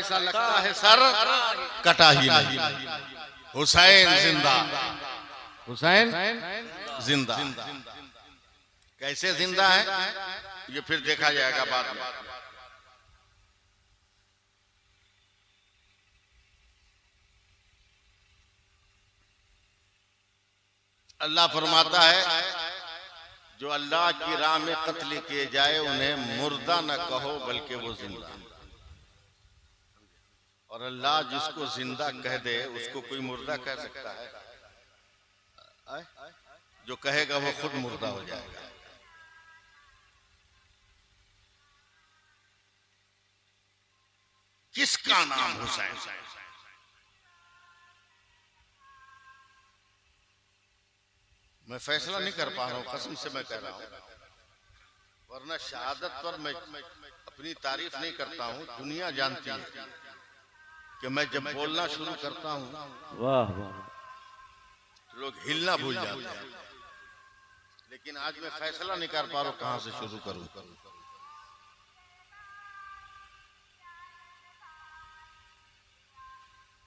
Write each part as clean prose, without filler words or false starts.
ऐसा लगता है सर कटा ही नहीं। हुसैन जिंदा, हुसैन जिंदा। कैसे जिंदा है ये फिर देखा जाएगा बाद में। अल्लाह फरमाता है जो अल्लाह की राह में कत्ल किए जाए उन्हें मुर्दा न कहो बल्कि वो जिंदा। और अल्लाह जिसको जिंदा कह दे उसको कोई मुर्दा कह सकता है? जो कहेगा वो खुद मुर्दा हो जाएगा। किसका नाम हुसैन? मैं फैसला नहीं कर पा रहा हूं, कसम से मैं कह रहा हूं, वरना शहादत पर मैं अपनी तारीफ नहीं करता हूं। दुनिया जानती है कि मैं जब बोलना शुरू करता हूं वाह वाह लोग हिलना भूल जाते हैं। लेकिन आज मैं फैसला नहीं कर पा रहा हूं कहां से शुरू करूं।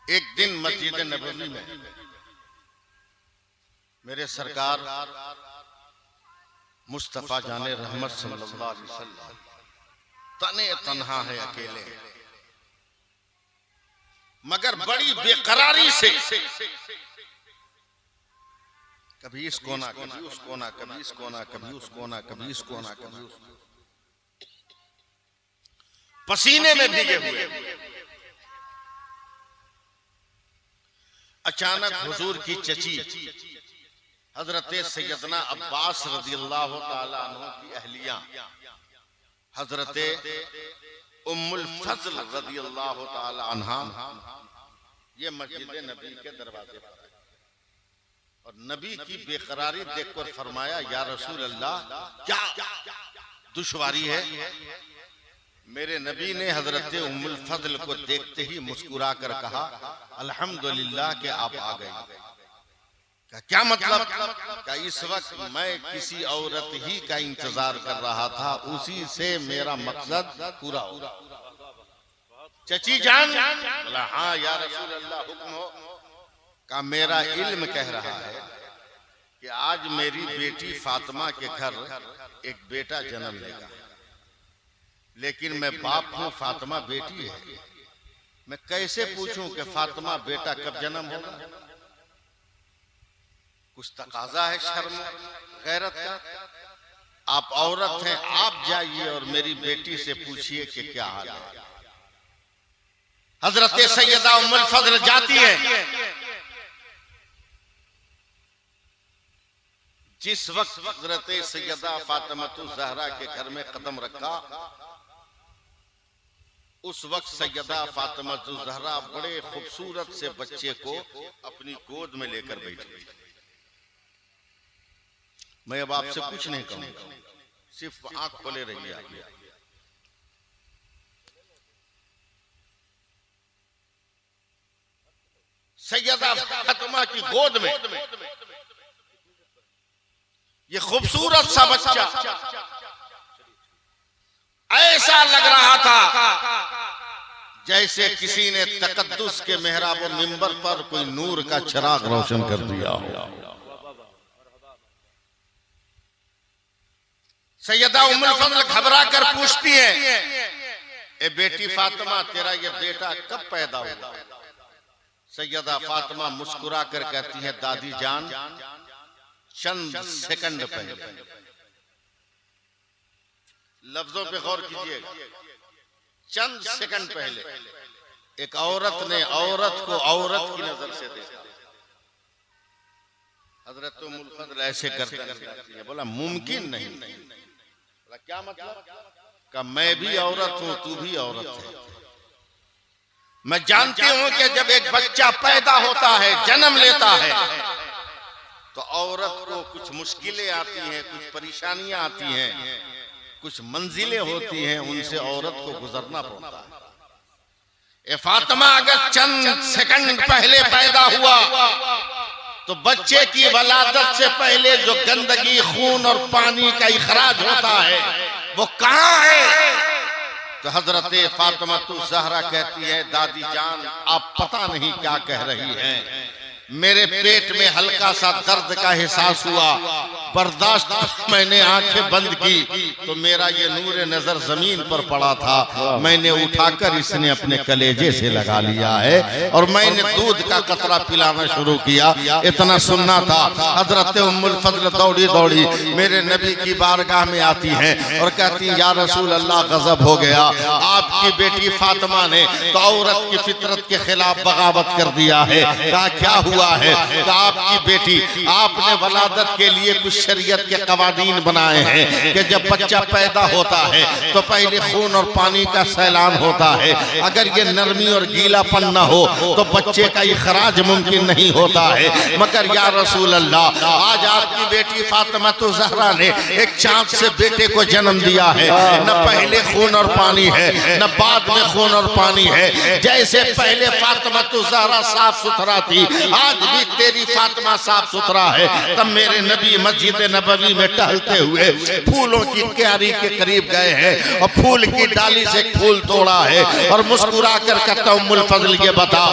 एक दिन मस्जिद नबवी में मेरे सरकार मुस्तफा जाने रहमत सल्लल्लाहु अलैहि वसल्लम तने तन्हा है, अकेले हैं, मगर बड़ी बेकरारी से कभी इस कोना कभी उस कोना, कभी इस कोना कभी उस कोना, कभी इस कोना कभी उस, पसीने में भीगे हुए। अचानक हुजूर की चची हजरत सैयदना अब्बास रज़ियल्लाहु ताला अन्हु की अहलिया हजरत उम्मुल फज़ल रज़ियल्लाहु ताला अन्हा ये मस्जिद नबी के दरवाजे पर और नबी की बेकरारी देखकर फरमाया, या रसूल अल्लाह क्या दुश्वारी है? मेरे नबी ने हजरत उम्मुल फज़ल को देखते ही मुस्कुरा कर कहा, अल्हम्दुलिल्लाह के आप आ गए। क्या मतलब? क्या इस वक्त मैं किसी औरत ही का इंतजार कर रहा था, उसी से मेरा मकसद पूरा हो। चची जान बोला, हाँ या रसूल अल्लाह हुक्म हो। का मेरा इल्म कह रहा है कि आज मेरी बेटी फातिमा के घर एक बेटा जन्म लेगा, लेकिन मैं बाप हूं, फातिमा बेटी है। मैं कैसे पूछूं कि फातिमा बेटा कब जन्म होगा? कुछ तकाजा है शर्म गैरत का। आप औरत हैं, आप जाइए और मेरी बेटी से पूछिए कि क्या हाल है। हजरत सैयदा उम्मुल फज़ल जाती है। जिस वक्त हजरत सैयदा फातिमा ज़हरा के घर में कदम रखा, उस वक्त सैयदा फातिमा ज़हरा बड़े खूबसूरत से बच्चे को अपनी गोद में लेकर बैठी। मैं अब आपसे कुछ नहीं कहूंगा, सिर्फ आंख खोले रहिए आप। सैयदा फातिमा की गोद में ये खूबसूरत सा बच्चा ऐसा लग रहा था जैसे किसी ने तकद्दुस के मेहराब और मिंबर पर कोई नूर का चिराग रोशन कर दिया हो। सैयदा उम्मुल फज़ल घबरा कर पूछती है, ए बेटी फातिमा, तेरा ये बेटा कब पैदा हुआ? सैयदा फातिमा मुस्कुरा कर कहती है, दादी जान चंद सेकंड पहले। लफ्जों पे गौर कीजिएगा, चंद सेकंड पहले एक औरत ने औरत को औरत की नजर से देखा। हजरत उम्मुल फज़ल ऐसे करती है। बोला मुमकिन नहीं। बोला क्या मतलब? का मैं भी औरत हूं, तू भी औरत है। मैं जानती हूं कि जब एक बच्चा पैदा होता है, जन्म लेता है, तो औरत को कुछ मुश्किलें आती हैं, कुछ परेशानियां आती हैं, कुछ मंजिलें होती हैं, उनसे औरत को गुजरना पड़ता है। ए फातिमा अगर चंद सेकंड पहले पैदा हुआ तो बच्चे की वलादत से पहले जो गंदगी, खून और पानी का इखराज होता है वो कहां है? तो तो हजरत फातिमा ज़हरा कहती है, दादी जान आप पता नहीं क्या कह रही हैं, मेरे पेट में हल्का सा दर्द का एहसास हुआ, बर्दाश्त मैंने आंखें बंद की तो मेरा ये नूर नजर जमीन पर पड़ा था, मैंने उठाकर इसने अपने कलेजे से लगा लिया है और मैंने दूध का कतरा पिलाना शुरू किया। इतना सुनना था, हजरत उम्मुल फजल दौड़ी दौड़ी मेरे नबी की बारगाह में आती हैं और कहती हैं, या रसूल अल्लाह गजब हो गया, आपकी बेटी फातिमा ने तो औरत की फितरत के खिलाफ बगावत कर दिया है। कहा क्या हुआ है? तो आपकी बेटी, आपने वलादत के लिए कुछ शरीयत के कवानीन बनाए हैं कि जब बच्चा पैदा होता है तो पहले खून और पानी का सैलान होता है, अगर ये नरमी और गीलापन न हो तो बच्चे का इखराज मुमकिन नहीं होता है। मगर या रसूल अल्लाह, आज आपकी बेटी फातिमा तो ज़हरा ने एक चांद से बेटे को जन्म दिया है, न पहले खून और पानी है न बाद में खून और पानी है। जैसे पहले फातिमा तो ज़हरा साफ सुथरा थी, आज भी तेरी फातिमा साफ सुथरा है। तब मेरे नबी मस्जिद नबवी में टहलते हुए फूलों की क्यारी के करीब गए हैं और फूल की डाली से फूल तोड़ा है और मुस्कुरा कर कहता हूं, उम्मुल फजल ये बता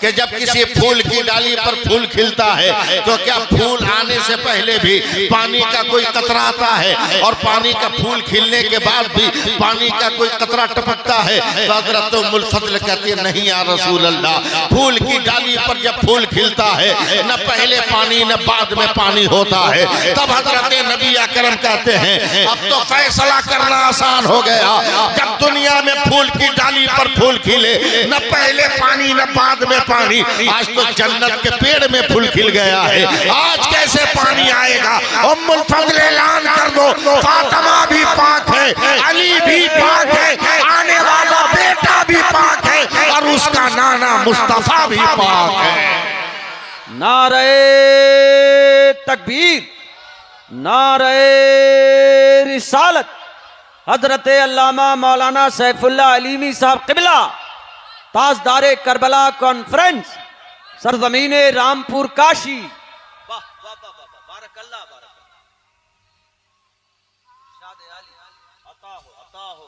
कि जब किसी फूल की डाली पर फूल खिलता है तो क्या फूल आने से पहले भी पानी का कोई कतरा आता है और पानी का फूल खिलने के बाद भी पानी का कोई कतरा टपकता है? तो हज़रत उम्मुल फजल कहती है, नहीं या रसूल अल्लाह, फूल की डाली पर जब फूल खिलता है न पहले पानी न बाद में पानी होता है। तब हजरत नबी अकरम कहते हैं, अब तो फैसला करना आसान हो गया, जब दुनिया में फूल की डाली पर फूल खिले न पहले पानी न बाद में पानी, आज तो जन्नत के पेड़ में फूल खिल गया है, आज कैसे पानी आएगा? उम्मुल फजल ऐलान कर दो, फातिमा भी पाक है, अली भी पाक है, आने वाला बेटा भी पाक है और उसका नाना मुस्तफा भी पाक है। नारे तकबीर, नारे रिसालत। हजरत अल्लामा मौलाना सैफुल्लाह अलीमी साहब क़िबला, ताजदारे करबला कॉन्फ्रेंस, सरजमीने रामपुर काशी। वाह वाह वाह वाह, बारकल्लाह बारकल्लाह। अता हो अता हो।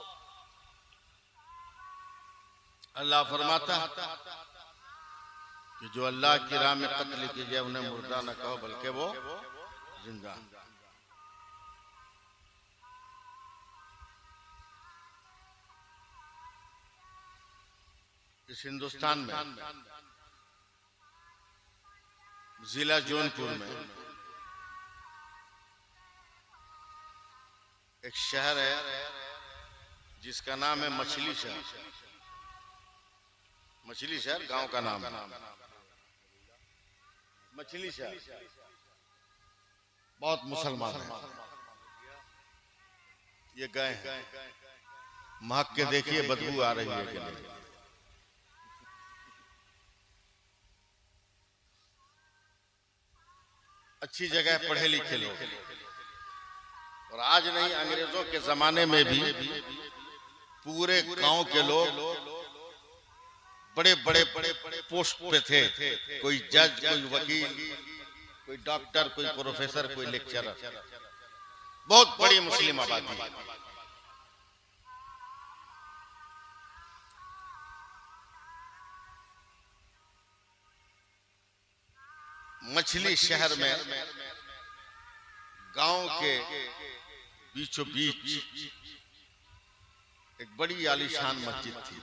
अल्लाह फरमाता कि जो अल्लाह की राह में कत्ल कीजिए उन्हें मुर्दा न कहो बल्कि वो जिंदा। इस हिंदुस्तान में जिला जौनपुर में एक शहर है जिसका नाम है मछली शहर। मछली शहर गांव का नाम है, मछली शहर। बहुत मुसलमान हैं, ये गए हैं, महक के देखिए बदबू आ रही है कि नहीं। अच्छी जगह पढ़े लिखे लोग, और आज नहीं अंग्रेजों के जमाने में भी पूरे गांव के लोग बड़े बड़े पोस्ट पे थे, कोई जज, कोई वकील, कोई डॉक्टर, कोई प्रोफेसर, कोई लेक्चरर। बहुत बड़ी मुस्लिम आबादी। मछली शहर में गांव के बीचों बीच एक बड़ी आलीशान मस्जिद थी।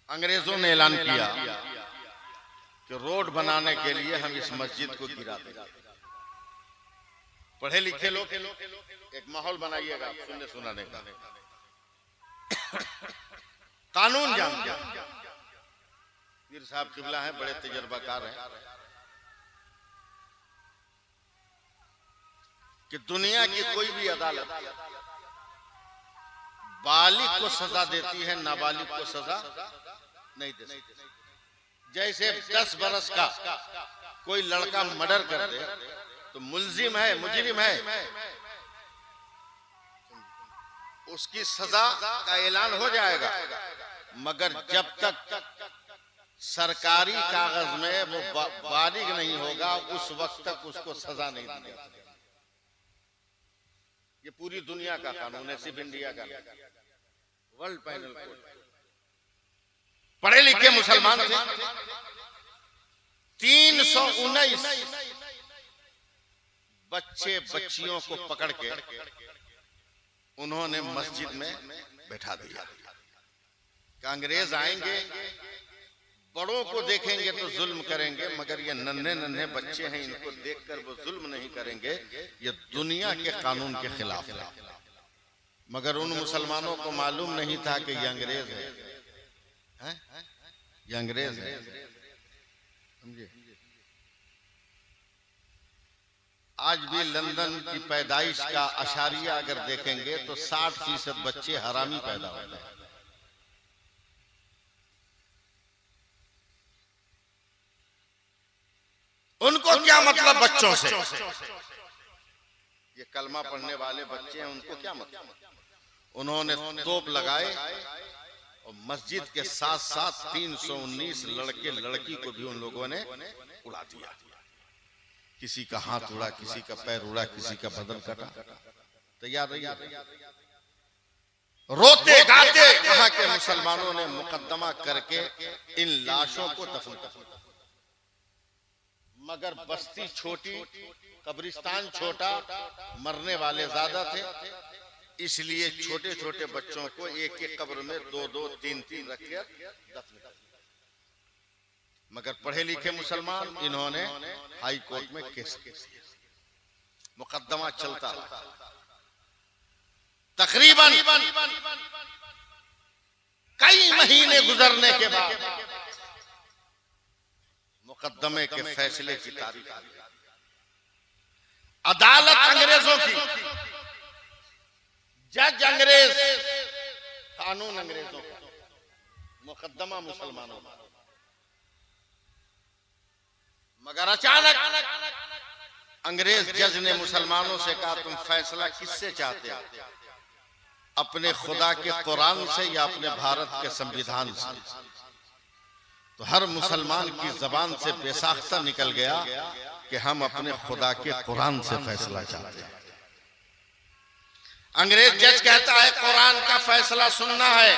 अंग्रेजों ने ऐलान किया कि रोड बनाने के लिए हम इस मस्जिद को गिरा देंगे। पढ़े लिखे लोग एक माहौल बनाइएगा सुनने सुनाने का, कानून जानते हैं। पीर साहब क़िबला हैं, बड़े तजर्बाकार हैं कि दुनिया की कोई भी अदालत बालिग को सजा देती है, नाबालिग को सजा नहीं दे सकती। जैसे 10 बरस का कोई लड़का मर्डर कर दे तो मुल्जिम है, मुजरिम है, उसकी सजा का ऐलान हो जाएगा, मगर जब तक सरकारी कागज में वो बालिग नहीं होगा उस वक्त तक उसको सजा नहीं दी जाती। ये पूरी दुनिया का कानून है, सिर्फ इंडिया का नहीं, वर्ल्ड पैनल कोड। पढ़े लिखे मुसलमान थे, 319 बच्चे बच्चियों को पकड़ के उन्होंने मस्जिद में बैठा दिया। अंग्रेज आएंगे, बड़ों को देखेंगे तो जुल्म करेंगे, मगर ये नन्हे नन्हे बच्चे हैं, इनको देखकर वो जुल्म नहीं करेंगे। ये दुनिया के कानून के खिलाफ है। मगर उन मुसलमानों को मालूम नहीं था कि ये अंग्रेज है, ये अंग्रेज है, समझे। आज भी लंदन की पैदाइश का अशारिया अगर देखेंगे तो 60% बच्चे हरामी पैदा होते हैं। उनको क्या मतलब बच्चों से? ये कलमा पढ़ने वाले बच्चे हैं, उनको क्या मतलब? उन्होंने तोप लगाए और मस्जिद के साथ साथ 319 लड़के लड़की को भी उन लोगों ने उड़ा दिया। किसी का हाथ उड़ा, किसी का पैर उड़ा, किसी का बदन कटा। तैयार रहिए। रोते गाते वहां के मुसलमानों ने मुकदमा करके इन लाशों को दफन कर दिया। मगर बस्ती छोटी, कब्रिस्तान छोटा, मरने वाले ज्यादा थे, इसलिए छोटे छोटे बच्चों को एक एक कब्र में 2-2, 3-3 रखकर दफन कर दिया। मगर पढ़े लिखे मुसलमान, इन्होंने हाई कोर्ट में केस किया, मुकदमा चलता रहा। तकरीबन कई महीने गुजरने के बाद मुकदमे के फैसले की तारीख आ गई। अदालत अंग्रेजों की, जज अंग्रेज, कानून अंग्रेजों का, मुकदमा मुसलमानों का। मगर अचानक अंग्रेज जज ने मुसलमानों से कहा, तुम फैसला किससे चाहते हो? अपने खुदा के कुरान से या अपने भारत के संविधान से? तो हर मुसलमान की जबान से बेसाख्ता निकल गया कि हम अपने खुदा के कुरान से फैसला चाहते हैं। अंग्रेज जज कहता है कुरान का फैसला सुनना है,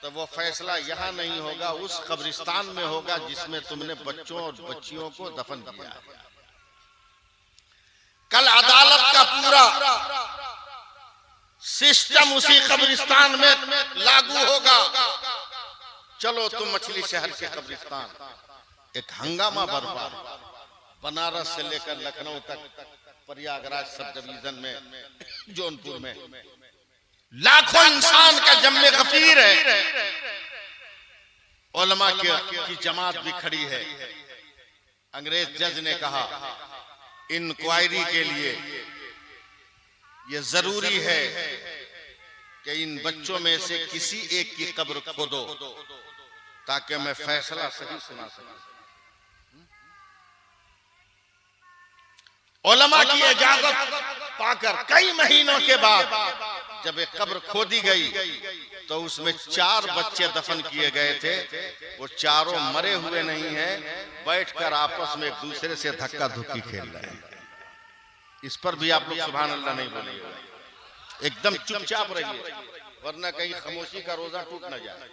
तो वो फैसला यहां नहीं होगा, उस कब्रिस्तान में होगा जिसमें तुमने बच्चों और बच्चियों को दफन किया है। कल अदालत का पूरा सिस्टम उसी कब्रिस्तान में लागू होगा। चलो तुम मछली शहर के कब्रिस्तान, एक हंगामा बरपा, बनारस से लेकर लखनऊ तक, प्रयागराज सब डिवीजन में, जौनपुर में लाखों इंसान का जम्मे गफीर है। उलमा की जमात भी खड़ी है। अंग्रेज जज ने कहा, इंक्वायरी के लिए यह जरूरी है कि इन बच्चों में से किसी एक की कब्र खोदो ताकि मैं फैसला सही सुना सकूं। उलमा की इजाजत पाकर कई महीनों के बाद जब एक कब्र खोदी गई तो उसमें 4 बच्चे दफन किए गए थे। वो चारों मरे हुए नहीं हैं, बैठकर आपस में एक दूसरे से धक्का धुक्की खेल रहे हैं। इस पर भी आप लोग सुभान अल्लाह नहीं बोलिएगा, एकदम चुपचाप रहिए, वरना कहीं खामोशी का रोजा टूट न जाए।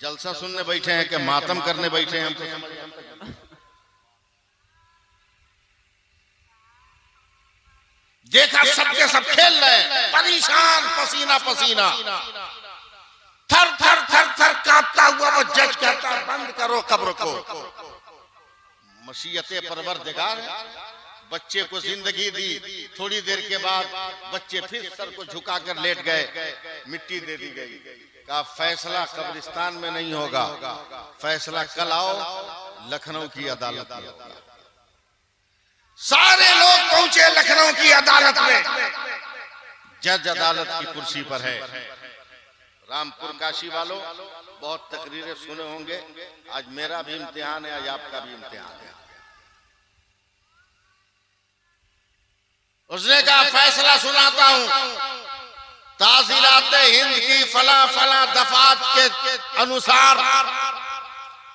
जलसा सुनने बैठे हैं कि मातम करने बैठे हैं? हम तो समझ देखा सबके सब खेल रहे हैं, परेशान, पसीना पसीना, थर थर थर थर कांपता हुआ वो जज कहता है बंद करो कब्र को। मशीयते परवरदिगार है, बच्चे को जिंदगी दी, थोड़ी देर के बाद बच्चे फिर सर को झुकाकर लेट गए, मिट्टी दे दी गई। कहा फैसला कब्रिस्तान में नहीं होगा, फैसला कल आओ लखनऊ की अदालत में होगा। सारे लोग पहुंचे लखनऊ की अदालत में। जज अदालत की कुर्सी पर है। रामपुर काशी वालों बहुत तकरीरें सुने होंगे, आज मेरा भी इम्तिहान है, आज आपका भी इम्तिहान है। उसने कहा फैसला सुनाता हूं, ताज़ीलात हिंद की फला फला दफात के अनुसार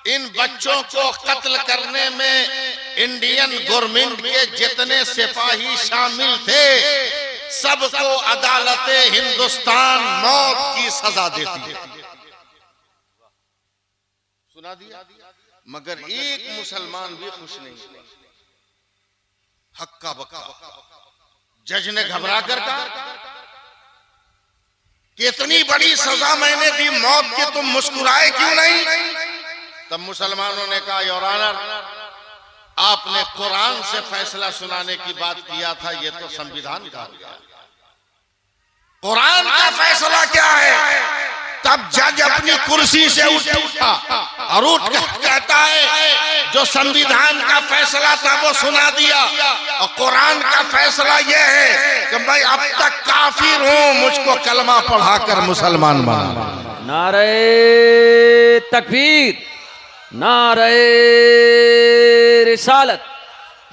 इन बच्चों को कत्ल करने में इंडियन गवर्नमेंट के जितने सिपाही शामिल थे सबको अदालत हिंदुस्तान मौत की सजा देती है। सुना दिया। मगर एक मुसलमान भी खुश नहीं। हक्का बक्का। जज ने घबरा कर कहा कितनी बड़ी सजा मैंने दी मौत की, तुम मुस्कुराए क्यों नहीं? तब मुसलमानों ने कहा योर ऑनर, आपने कुरान से फैसला सुनाने की बात किया था, ये तो संविधान का हो गया। कुरान का फैसला क्या है? तब जज अपनी कुर्सी से उठा और उठ कहता है जो संविधान का फैसला था वो सुना दिया, और कुरान का फैसला ये है कि मैं अब तक काफिर हूं, मुझको कलमा पढ़ाकर मुसलमान बना। नारे तकबीर, नारे रिसालत,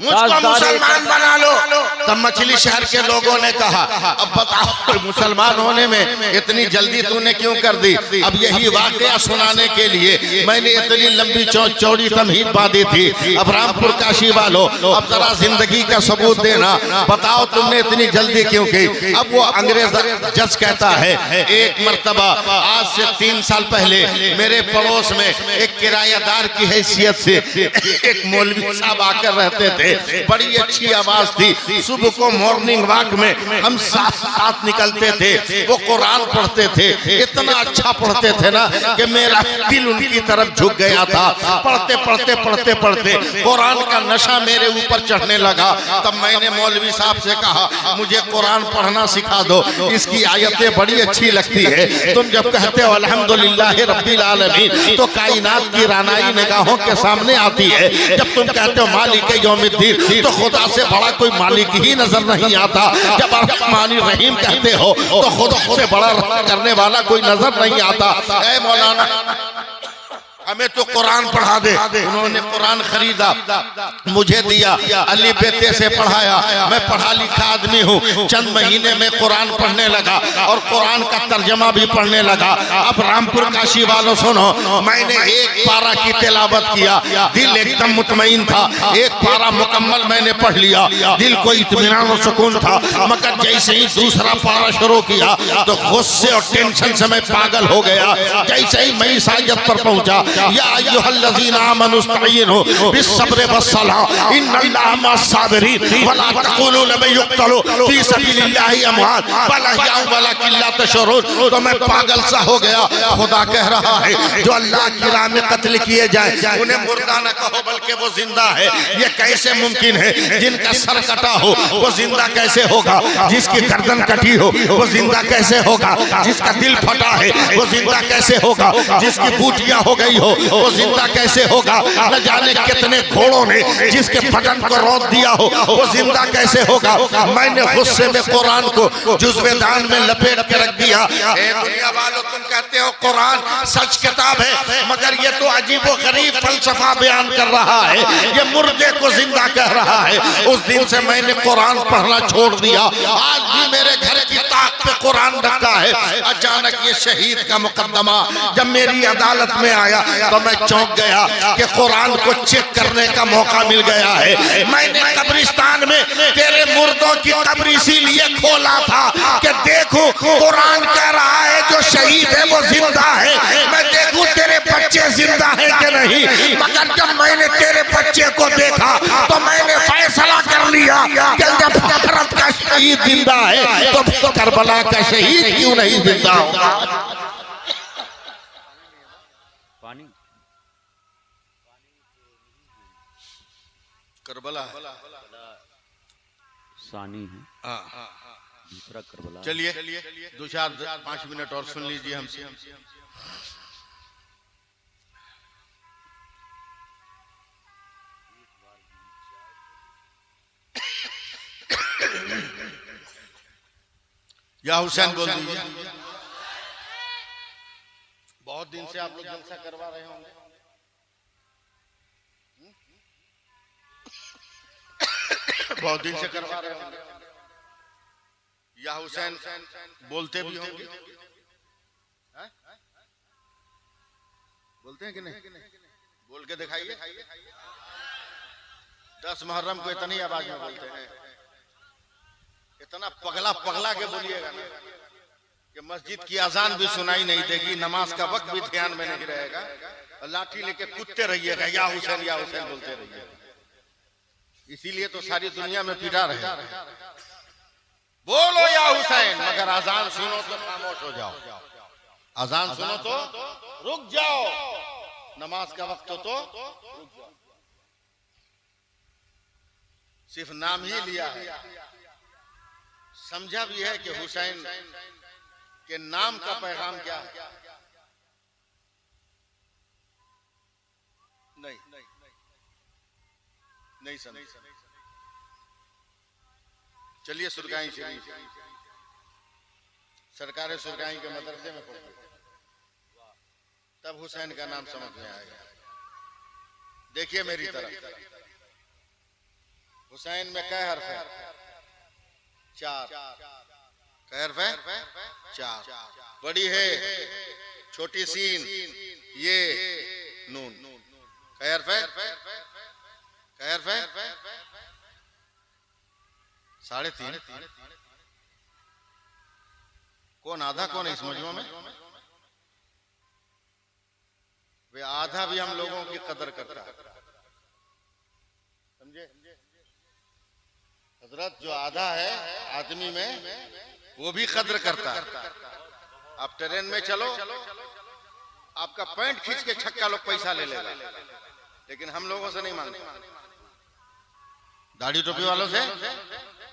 मुझको मुसलमान बना लो। तब मछली शहर के लोगों ने कहा अब बताओ मुसलमान होने में इतनी जल्दी तूने क्यों कर दी? अब यही वाकया सुनाने के लिए मैंने इतनी लंबी चौड़ी तमहीद बांधी थी। अब रामपुर काशी वालों, अब जरा जिंदगी का सबूत देना, बताओ तुमने इतनी जल्दी क्यों की? अब वो अंग्रेज जज कहता है एक मर्तबा आज से 3 साल पहले मेरे पड़ोस में एक किराएदार की हैसियत से एक मौलवी साहब आकर रहते थे। बड़ी अच्छी आवाज थी। सुबह को मॉर्निंग वॉक में हम साथ साथ निकलते थे। वो कुरान पढ़ते थे, इतना अच्छा पढ़ते थे ना कि मेरा दिल उनकी तरफ झुक गया था। पढ़ते पढ़ते पढ़ते पढ़ते कुरान का नशा मेरे ऊपर चढ़ने लगा। तब मैंने मौलवी साहब से कहा मुझे कुरान पढ़ना सिखा दो, इसकी आयतें बड़ी अच्छी लगती है। तुम जब कहते हो अल्हम्दुलिल्लाह रब्बिल आलमीन तो कायनात की रानाई निगाहों के सामने आती है। जब तुम कहते हो मालिक यौमिद्दीन तो खुदा से बड़ा कोई मालिक ही नजर नहीं आता। जब रहमान रहीम कहते हो तो खुदा से बड़ा करने वाला कोई नजर नहीं आता। ऐ मौलाना हमें तो कुरान पढ़ा दे। उन्होंने कुरान खरीदा, मुझे दिया, अली बेते से पढ़ाया। मैं पढ़ा लिखा आदमी हूँ। चंद महीने में कुरान पढ़ने लगा और कुरान का तर्जमा भी पढ़ने लगा। अब रामपुर काशी वालों सुनो, मैंने एक पारा की तिलावत किया, दिल एकदम मुतमईन था। एक पारा मुकम्मल मैंने पढ़ लिया, दिल को इत्मीनान और सुकून था। मगर जैसे ही दूसरा पारा शुरू किया तो गुस्से और टेंशन से मैं पागल हो गया। जैसे ही मैं ईसाइयत पर पहुंचा, या अय्युहल्लज़ीना आमनुस्तईनु बिस्सब्रि वस्सलाह इन्नल्लाहा मअस्साबिरीन वला तक़ूलू लिमन युक़्तलू फी सबीलिल्लाहि अमवात बल अहयाउ वलाकिन ला तशऊरून। तो मैं पागल सा हो गया। खुदा कह रहा है जो अल्लाह की राह में कत्ल किए जाए उन्हें मुर्दा न कहो बल्कि वो जिंदा है। ये कैसे मुमकिन है? जिनका सर कटा हो वो जिंदा कैसे होगा? जिसकी गर्दन कटी हो वो जिंदा कैसे होगा? जिसका दिल फटा है वो जिंदा कैसे होगा? जिसकी बूटियां हो गई हो वो जिंदा कैसे होगा? न जाने कितने घोड़ों ने जिसके बदन को रोक दिया हो वो जिंदा कैसे होगा? मैंने गुस्से में कुरान को जुज़्वे दान में लपेट के रख दिया। ए दुनिया वालों, तुम कहते हो कुरान सच किताब है, मगर ये तो अजीबो गरीब फलसफा बयान कर रहा है। ये मुर्दे को जिंदा कह रहा है। उस दिन से मैंने कुरान पढ़ना छोड़ दिया। आज भी मेरे घर की ताक पे कुरान रखा है। अचानक ये शहीद का मुकदमा जब मेरी अदालत में आया तो मैं चौंक गया कि कुरान को चेक करने का मौका मिल गया है। मैंने कब्रिस्तान में तेरे मुर्दों की कब्र इसीलिए खोला था कि देखूं कुरान कह रहा है जो शहीद है वो जिंदा है, मैं देखूं तेरे बच्चे जिंदा है कि नहीं। मगर जब मैंने तेरे बच्चे को देखा तो मैंने फैसला कर लिया कि जब भारत का शहीद जिंदा है तो करबला का शहीद क्यों नहीं जिंदा होगा? करबला सानी है, दूसरा करबला। चलिए 2-4-5 मिनट और सुन लीजिए हमसे। या हुसैन बोल दीजिए। बहुत दिन से आप लोग जलसा करवा रहे होंगे। बहुत दिन से करवा रहे होंगे। या हुसैन बोलते भी होंगे, बोलते हैं कि नहीं? बोल के दिखाइए। 10 मुहर्रम को इतनी आवाज में बोलते हैं, इतना पगला पगला के बोलिएगा ना कि मस्जिद की अजान भी सुनाई नहीं देगी, नमाज का वक्त भी ध्यान में नहीं रहेगा, और लाठी लेके कूदते रहिएगा या हुसैन बोलते रहिएगा। इसीलिए तो सारी दुनिया में पीटा रहे, बोलो या हुसैन, मगर अजान सुनो तो खामोश हो जाओ, अजान सुनो तो रुक जाओ, नमाज का वक्त हो तो रुक जाओ। सिर्फ नाम ही लिया है, समझा भी है कि हुसैन के नाम का पैगाम क्या है? नहीं समझ। चलिए सुरगाई शरीफ, सरकार सुरगाई के मदरसे में पढ़ते, तब हुसैन का नाम समझ में आएगा। देखिए मेरी तरफ, हुसैन में कै हर्फ है? 4। कै हर्फ है? 4। बड़ी है, छोटी सीन, ये नून। कै हर्फ है? कै हर्फ है? 3.5। कौन आधा कौन है इस मजमू में? वे आधा भी हम लोगों की कदर करता है, समझे? हजरत जो आधा है आदमी में, वो भी कदर करता है। आप ट्रेन में चलो, आपका पैंट खींच के छक्का लोग पैसा ले लेगा, लेकिन हम लोगों से नहीं मांगते, दाढ़ी टोपी वालों से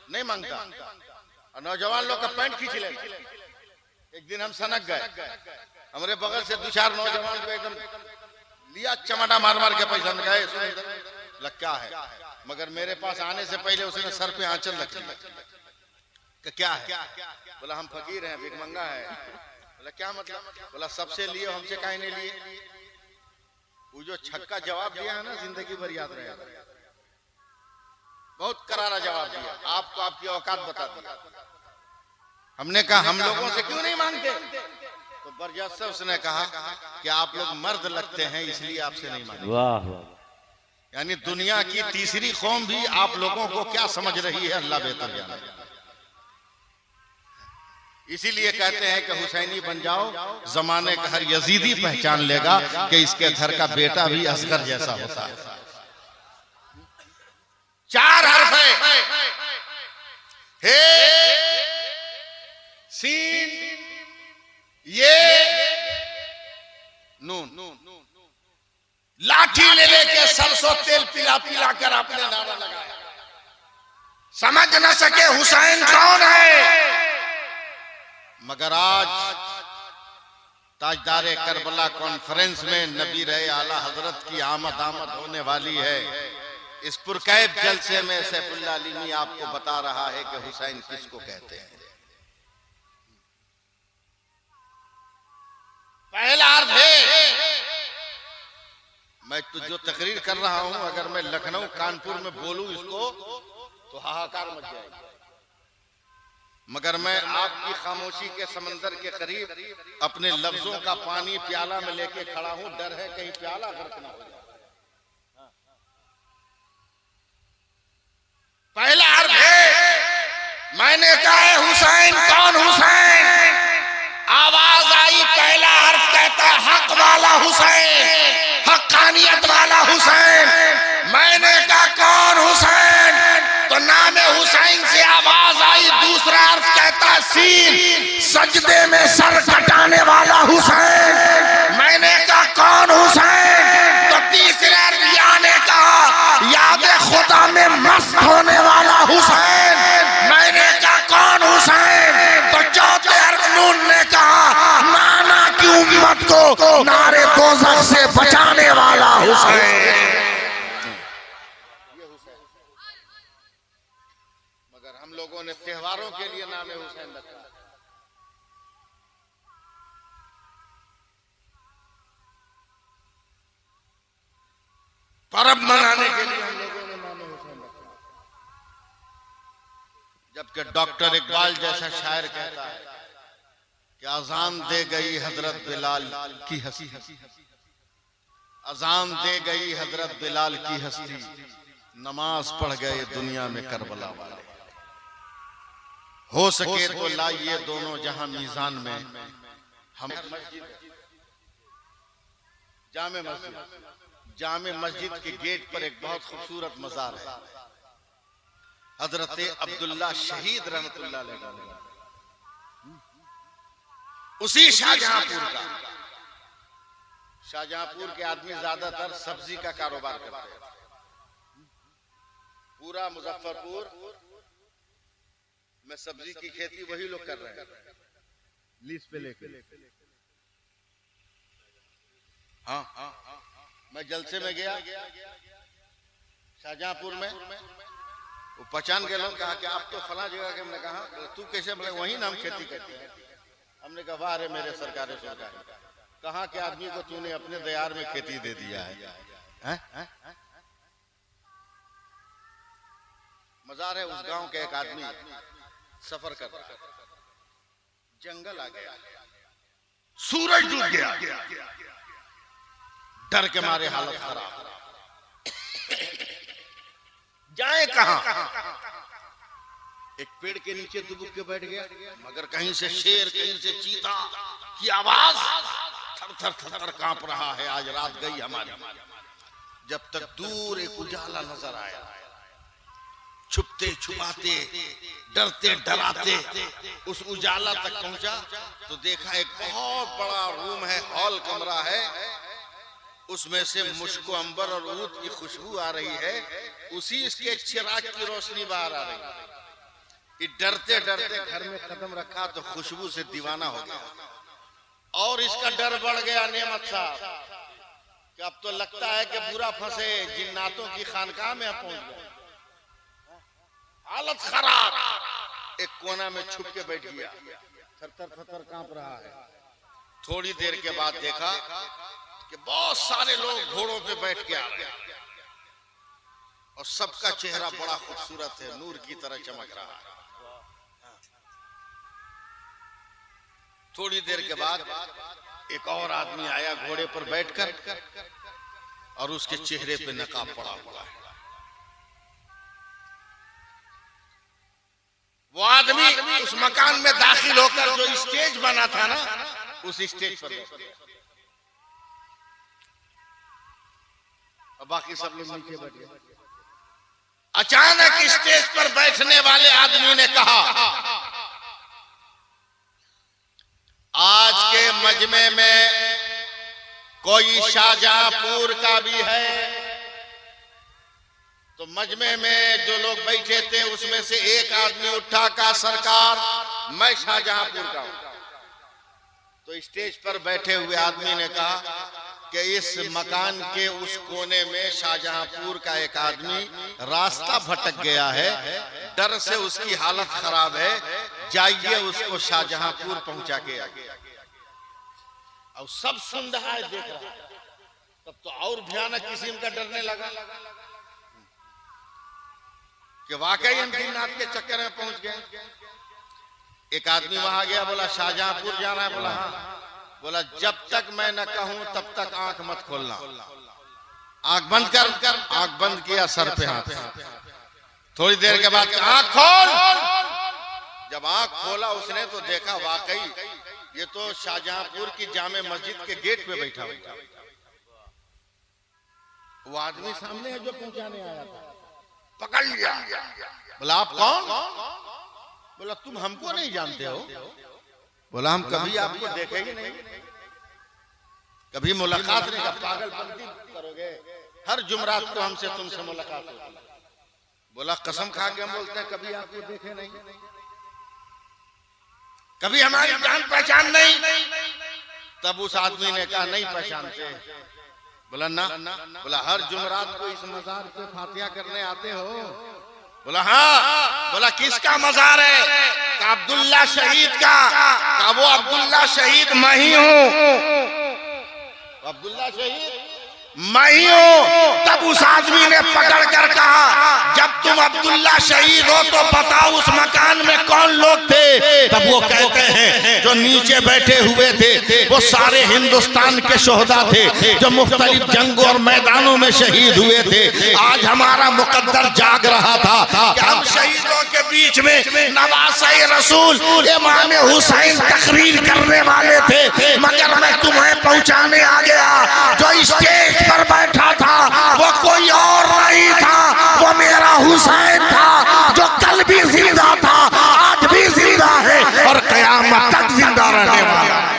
नहीं मांगता, और नौजवान लोग का पैंट खींच ले। एक दिन हम सनक गए, हमारे बगल से 2-4 नौजवान को एकदम लिया चमाटा मार मार के पैसा गए, क्या है, मगर मेरे पास आने से पहले उसने सर पे आंचल रख लिया। क्या है? बोला हम फकीर हैं, भिखमंगा है। बोला क्या मतलब? बोला सबसे लिए, हमसे काहे नहीं लिए? वो जो छक्का जवाब दिया है ना, जिंदगी भर याद रहेगा। बहुत करारा जवाब दिया, आपको आपकी औकात बता दी। हमने कहा हम लोगों से क्यों नहीं मांगते? तो बरजस्त से उसने कहा कि आप लोग मर्द लगते हैं, इसलिए आपसे नहीं मांगते। वाह, यानी दुनिया की तीसरी कौम भी आप लोगों को क्या समझ रही है, अल्लाह बेहतर जाने। इसीलिए कहते हैं कि हुसैनी बन जाओ, जमाने का हर यजीदी पहचान लेगा कि इसके घर का बेटा भी असगर जैसा होता है। 4 हर्फ है, हे सीन ये नून। लाठी ले लेके सरसों तेल पिला पिला कर आपने नारा लगाया, समझ न सके हुसैन कौन है। मगर आज ताजदारे करबला कॉन्फ्रेंस में नबी रहे आला हजरत की आमद होने वाली है। इस पुरकैब जलसे में सैफुल्लाह अलीमी आपको बता रहा है कि हुसैन किसको कहते हैं। पहला अर्थ है, मैं तो जो तकरीर कर रहा हूं, अगर मैं लखनऊ कानपुर में बोलूं इसको तो हाहाकार मच जाएगा, मगर मैं आपकी खामोशी के समंदर के करीब अपने लफ्जों का पानी प्याला में लेके खड़ा हूं। डर है कहीं प्याला गर्क ना हो जाए। पहला अर्थ है, मैंने कहा है हुसैन कौन? हुसैन आवाज आई, पहला अर्थ कहता हक वाला हुसैन, हक्कानियत वाला हुसैन। मैंने कहा कौन हुसैन? तो नाम हुसैन से आवाज आई। दूसरा अर्थ कहता सीन, सजदे में सर कटाने वाला हुसैन। मैंने कहा कौन हुसैन? तो तीसरा अर्थ याने कहा याद खुदा में मस्त होने वाला हुसैन। मैंने कहा कौन हुसैन? तो चौथे अर्थ नून ने कहा नाना की उम्मत को नारे दोज़ख से बचाने वाला हुसैन। मगर हम लोगों ने त्योहारों के लिए नाम हुसैन रखा, पर्व मनाने के लिए हम लोगों ने नाम हुसैन रखा। जबकि डॉक्टर इकबाल जैसा शायर कहता है कि अजान दे गई हजरत बिलाल की हस्ती, अजान दे गई हजरत बिलाल की हस्ती, नमाज पढ़ गए दुनिया में करबला वाले। हो सके तो लाइए दोनों जहां मीजान में। हम जामे मस्जिद के गेट पर एक बहुत खूबसूरत मजार है, हजरत अब्दुल्ला शहीद रहमतुल्लाह अलैह, उसी शाहजहांपुर का। शाहजहांपुर के आदमी ज्यादातर सब्जी का कारोबार करते हैं। पूरा मुजफ्फरपुर में सब्जी की खेती वही लोग कर रहे हैं, लीज पे लेके। हाँ, मैं जलसे में गया शाहजहांपुर में, वो पहचान के लोग कहा कि आप तो फला जगह के। हमने कहा तू कैसे? बोले वही नाम खेती करते हैं। हमने कहा वाह रे मेरे सरकारी कहाँ के आदमी को तूने अपने दयार में खेती दे दिया है। मजार है, उस गांव के एक आदमी सफर कर रहा है, जंगल आ गया, सूरज डूब गया, डर के मारे हालत खराब, जाए कहां? एक पेड़ के नीचे दुबक के बैठ गया, मगर कहीं से शेर, कहीं से चीता की आवाज, थर थर थर कांप रहा है। आज रात गई हमारी। जब तक दूर एक उजाला नजर आया, छुपते छुपाते, डरते डराते उस उजाला तक पहुंचा तो देखा एक बहुत बड़ा रूम है, हॉल कमरा है, उसमें से मुश्को अंबर और ऊद की खुशबू आ रही है, उसी इसके चिराग की रोशनी बाहर आ रही है। ये डरते डरते घर में कदम रखा तो खुशबू से दीवाना हो गया, और इसका डर बढ़ गया नेमत साहब कि अब तो लगता है कि बुरा फंसे, जिन्नातों की खानकाह में पहुंच गए। हालत खराब, एक कोना में छुप के बैठ गया, थर थर कांप रहा है। थोड़ी देर के बाद देखा कि बहुत सारे लोग घोड़ों पे बैठ के आ रहे हैं, और सबका चेहरा बड़ा खूबसूरत है, नूर की तरह चमक रहा है। थोड़ी देर के बाद एक और आदमी आया घोड़े पर बैठकर, और उसके चेहरे पे नकाब पड़ा हुआ है। वो आदमी उस मकान में दाखिल होकर जो स्टेज बना था ना, उस स्टेज पर और बाकी सब लोग नीचे बैठ गए। अचानक स्टेज पर बैठने वाले आदमी ने कहा, आज के मजमे में कोई शाहजहांपुर का भी है। तो मजमे में जो लोग बैठे थे उसमें से एक आदमी उठा, का सरकार मैं शाहजहांपुर का हूं। तो स्टेज पर बैठे हुए आदमी ने कहा कि इस मकान के उस कोने में शाहजहांपुर का एक आदमी रास्ता भटक गया है, डर से उसकी हालत खराब है, जाइए उसको शाहजहांपुर पहुंचा के आइए। और सब सुन रहा है, देख रहा है। तब तो और भयानक किस्म का डरने लगा कि वाकई हम जिन्नात के चक्कर में पहुंच गए। एक आदमी वहां गया, बोला शाहजहांपुर जाना है? बोला हाँ। बोला जब तक मैं न कहूं तब तक आंख मत खोलना, आंख बंद कर। आंख बंद किया, सर पे हाथ। थोड़ी देर के बाद आंख खोल। जब आंख खोला उसने तो देखा वाकई ये तो शाहजहांपुर की जामे मस्जिद के गेट पे बैठा हुआ। वो आदमी सामने है जो पहुंचाने आया था। पकड़ लिया, बोला आप कौन? बोला तुम हमको नहीं जानते हो? बोला हम कभी आपको देखे ही नहीं, कभी मुलाकात नहीं। पागलपंती करोगे, हर जुमरात को हमसे तुमसे मुलाकात होती। बोला कसम खा के हम बोलते हैं कभी आपको देखे नहीं, कभी हमारी जान पहचान नहीं। तब उस आदमी ने कहा नहीं पहचानते। बोला ना। बोला हर जुमरात को इस मजार पे फातिहा करने आते हो? बोला हाँ। बोला किसका मजार है? का अब्दुल्ला शहीद का। वो अब्दुल्ला शहीद मैं ही हूँ। अब्दुल्ला शहीद मैं ही हूं। तब उस आदमी ने पकड़ कर कहा, जब तुम अब्दुल्ला शहीद हो तो बताओ उस मकान में कौन लोग थे। तब वो कहते हैं जो नीचे बैठे हुए थे वो सारे हिंदुस्तान के शोहदा थे जो मुख्तलिफ जंगों और मैदानों में शहीद हुए थे। आज हमारा मुकद्दर जाग रहा था कि हम शहीदों के बीच में नवासे रसूल इमाम हुसैन तकरीर करने वाले थे, मगर मैं तुम्हें पहुंचाने आ गया। जो स्टेज पर बैठा था वो कोई और नहीं था, वो मेरा हुसैन था जो कल भी जिंदा था, आज भी जिंदा है और कयामत तक जिंदा रहने वाला है।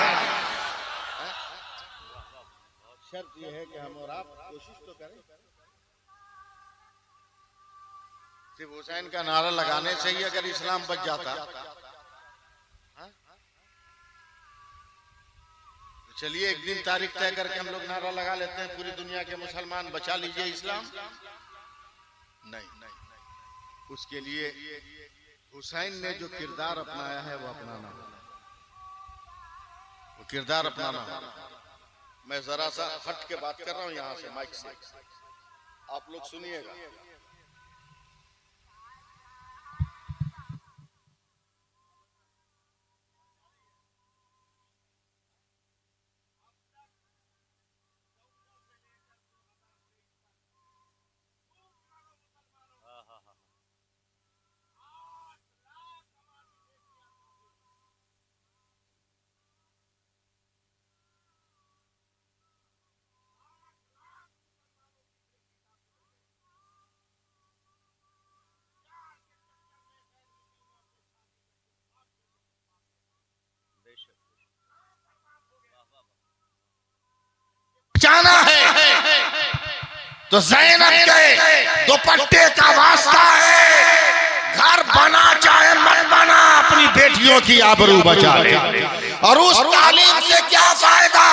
शर्त यह है कि हम और आप कोशिश तो करें। सिर्फ हुसैन का नारा लगाने से ही अगर इस्लाम बच जाता, चलिए एक दिन तारीख तय करके हम लोग नारा लगा लेते हैं, पूरी दुनिया के मुसलमान बचा लीजिए इस्लाम। नहीं, उसके लिए हुसैन ने जो किरदार अपनाया है वो अपनाना, वो किरदार अपनाना। मैं जरा सा हट के बात कर रहा हूं यहां से, माइक से, आप लोग सुनिएगा। जाना है तो ज़ैनब के दुपट्टे का वास्ता है। घर बना चाहे मत बना, अपनी बेटियों की आबरू बचा ले। और उस तालीम से क्या फायदा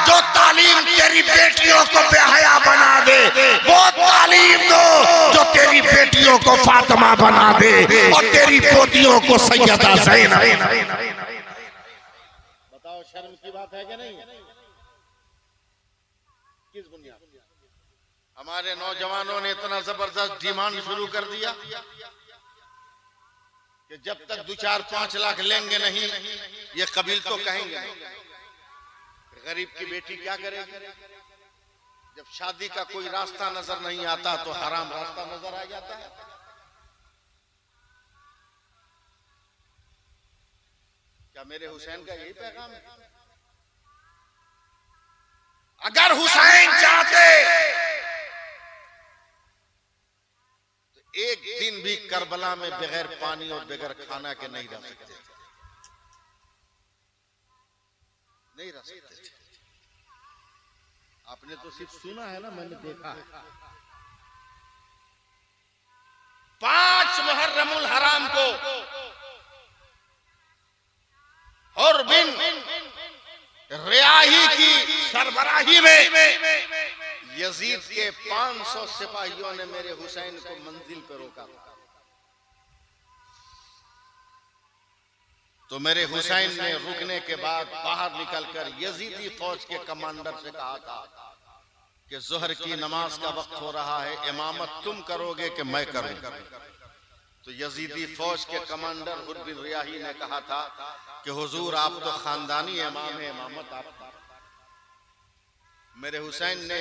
जो तालीम तेरी बेटियों को बेहया बना दे। वो तालीम दो जो तेरी बेटियों को फातिमा बना दे और तेरी पोतियों को सैयदा ज़ैनब। बताओ शर्म की बात है कि नहीं? किस बुनियाद? हमारे नौजवानों ने इतना जबरदस्त डिमांड शुरू कर दिया कि जब तक 2-4-5 लाख लेंगे नहीं ये कबील तो कहेंगे। गरीब की बेटी क्या करेगी? जब शादी का कोई रास्ता नजर नहीं आता तो हराम रास्ता नजर आ जाता है। क्या मेरे हुसैन का यही पैगाम है? अगर हुसैन चाहते तो एक दिन भी करबला में बगैर पानी और बगैर खाना के नहीं रह सकते थे, नहीं रह सकते थे। आपने तो सिर्फ सुना है ना, मैंने देखा है। 5 मुहर्रमुल हराम को और बिन रियाही की सरबराही में यजीद के 500 सिपाहियों ने मेरे हुसैन को मंजिल पर रोका। तो मेरे हुसैन ने रुकने के बाद बाहर निकलकर यजीदी फौज के कमांडर से कहा था कि जोहर की नमाज का वक्त हो रहा है, इमामत तुम करोगे कि मैं करूं? तो यजीदी फौज के कमांडर हुर बिन रियाही ने कहा था कि हुजूर आप तो खानदानी इमाम है, इमामत आप। मेरे हुसैन ने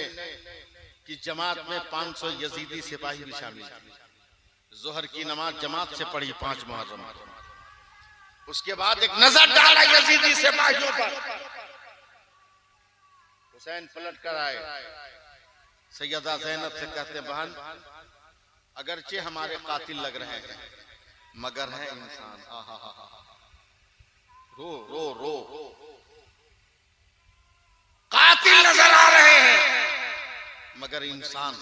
की जमात में 500 यजीदी सिपाही भी शामिल थे। जोहर की नमाज जमात से पढ़ी 5 मुहर्रम को। उसके बाद एक नजर डाला यजीदी सिपाहियों पर। हुसैन पलट कर आए, सैयदा ज़ैनब से कहते बहन अगरचे हमारे कातिल लग रहे हैं मगर है इंसान। रो रो रो, कातिल नजर आ रहे हैं मगर इंसान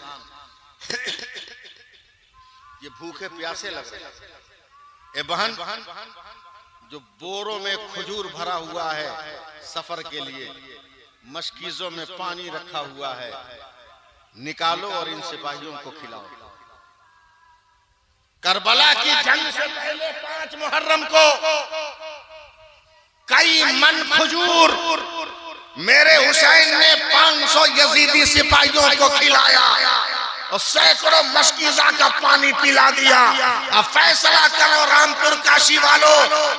ये भूखे प्यासे लग रहे हैं। ए बहन, जो बोरों में खजूर भरा हुआ है सफर के लिए, मशकीजों में पानी रखा हुआ है, निकालो और इन सिपाहियों को खिलाओ। करबला की जंग से पहले 5 मुहर्रम को कई मन खजूर मेरे हुसैन ने 500 यजीदी सिपाहियों को खिलाया और सैकड़ों मशकीजा का पानी पिला दिया। अब फैसला करो रामपुर काशी वालों,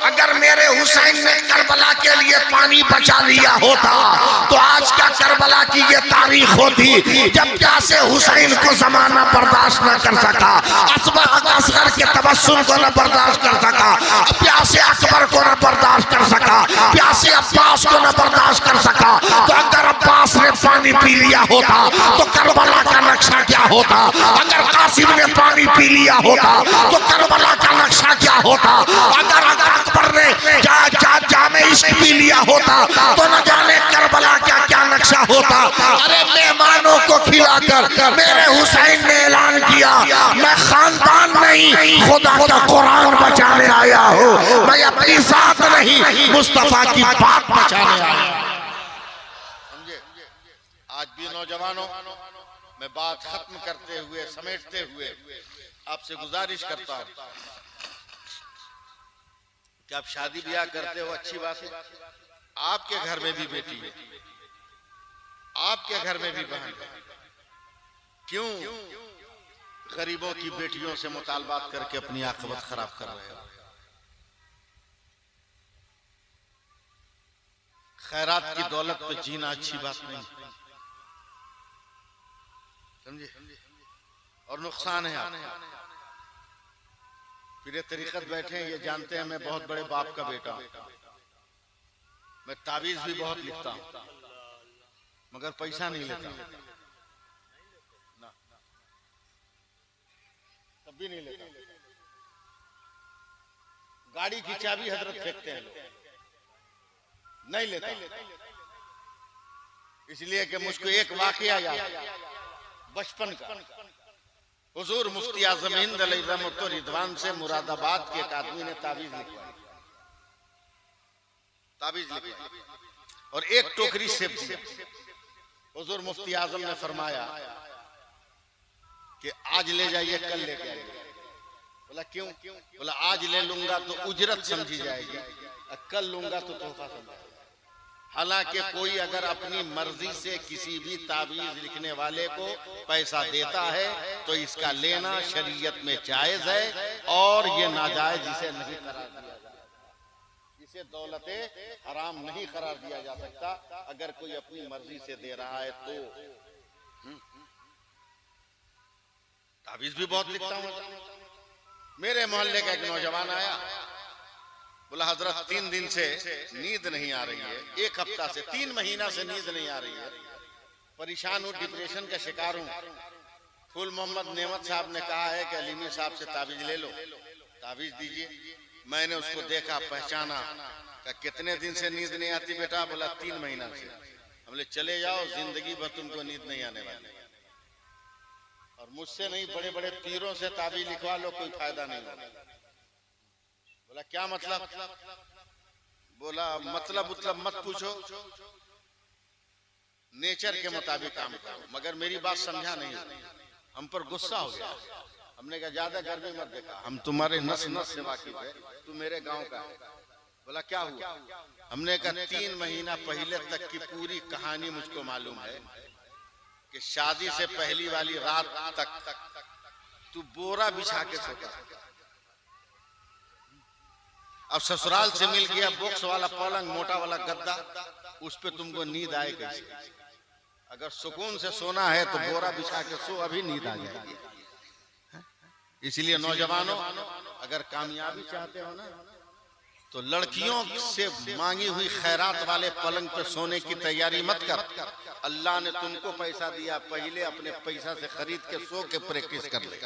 अगर मेरे हुसैन ने करबला के लिए पानी बचा लिया होता तो आज का करबला की ये तारीख होती जब प्यासे हुसैन को जमाना बर्दाश्त न कर सका, असगर के तबस्सुम को न बर्दाश्त कर सका, प्यासे अकबर को न बर्दाश्त कर सका, प्यासे अब्बास को न बर्दाश्त कर सका, तो अगर अब्बास ने पानी पी लिया होता तो करबला का नक्शा क्या होता? अगर कासिम ने पानी पी लिया होता तो करबला का नक्शा क्या होता? अगर अकबर ने जामे इश्क पी लिया होता तो न जाने करबला का क्या नक्शा होता। अरे मेहमानों को खिलाकर मेरे हुसैन ने ऐलान किया, मैं खानदान नहीं खुदा का कुरान बचाने आया हूँ, मैं अपनी जात नहीं मुस्तफा की बात बचाने आया हूँ। समझे? आज भी नौजवानों, मैं बात खत्म करते हुए समेटते हुए आपसे गुजारिश करता हूं कि आप शादी ब्याह करते हो, अच्छी बात है, आपके घर में भी बेटी है, आपके घर में भी बहन है, क्यों गरीबों की बेटियों से मुतालबात करके अपनी आखिरत खराब कर रहे हो? खैरात की दौलत पे जीना अच्छी बात नहीं, समझे? और नुकसान है। आप फिर तरीकत बैठे हैं, ये जानते हैं मैं बहुत बड़े बाप का बेटा हूं, मैं तावीज भी बहुत लिखता हूं मगर पैसा नहीं लेता ना, तब भी नहीं लेता। गाड़ी की चाबी हजरत फेंकते हैं लोग, नहीं लेता, इसलिए कि मुझको एक वाकया याद है बचपन का। हुजूर मुफ्ती आजम हिंद अलैहिर्रहमतुर रिदवान से मुरादाबाद के एक आदमी ने ताबीज लिखवाई, और एक टोकरी सेब दी। हुजूर मुफ्ती आजम ने फरमाया कि आज ले जाइए, कल लेके आइए। बोला क्यों? बोला आज ले लूंगा तो उजरत समझी जाएगी, और कल लूंगा तो तोहफा समझा। हालांकि कोई अगर अपनी मर्जी से किसी भी ताबीज लिखने वाले को पैसा देता है तो इसका लेना शरीयत में जायज है, और ये नाजायज इसे नहीं करार दिया जा सकता, इसे दौलते हराम नहीं करार दिया जा सकता अगर कोई अपनी मर्जी से दे रहा है तो। ताबीज भी बहुत लिखता हूं। मेरे मोहल्ले का एक नौजवान आया, बोला हजरत 3 दिन से नींद नहीं आ रही है, 1 हफ्ता से 3 महीना से नींद नहीं आ रही है, परेशान हूँ, डिप्रेशन का शिकार हूँ। फूल मोहम्मद नेमत साहब ने कहा है कि अलीमी साहब से ताबीज ले लो, ताबीज दीजिए। मैंने उसको देखा, पहचाना, कि कितने दिन से नींद नहीं आती बेटा? बोला 3 महीना से। हमने चले जाओ, जिंदगी भर तुमको नींद नहीं आने वाली, और मुझसे नहीं बड़े बड़े पीरों से ताबीज लिखवा लो, कोई फायदा नहीं होगा। बोला क्या मतलब? बोला मतलब मत पूछो, नेचर के मुताबिक काम करो। मगर मेरी बात समझा नहीं, हम पर गुस्सा हो गया। हमने कहा ज्यादा गर्मी मत देखा, हम तुम्हारे नस नस से वाकिफ है, तू मेरे गांव का है। बोला क्या हुआ? हमने कहा 3 महीना पहले तक की पूरी कहानी मुझको मालूम है कि शादी से पहली वाली रात तक तू बोरा बिछा के सोता, अब ससुराल से मिल गया बॉक्स वाला पलंग, मोटा वाला गद्दा, उस पे तुमको नींद आए कैसे? अगर सुकून से सोना है तो बोरा बिछा के सो, अभी नींद आ जाएगी। इसलिए नौजवानों, अगर कामयाबी चाहते हो ना तो लड़कियों से मांगी हुई खैरात वाले पलंग पे सोने की तैयारी मत कर। अल्लाह ने तुमको पैसा दिया, पहले अपने पैसा से खरीद के सो के प्रैक्टिस कर ले।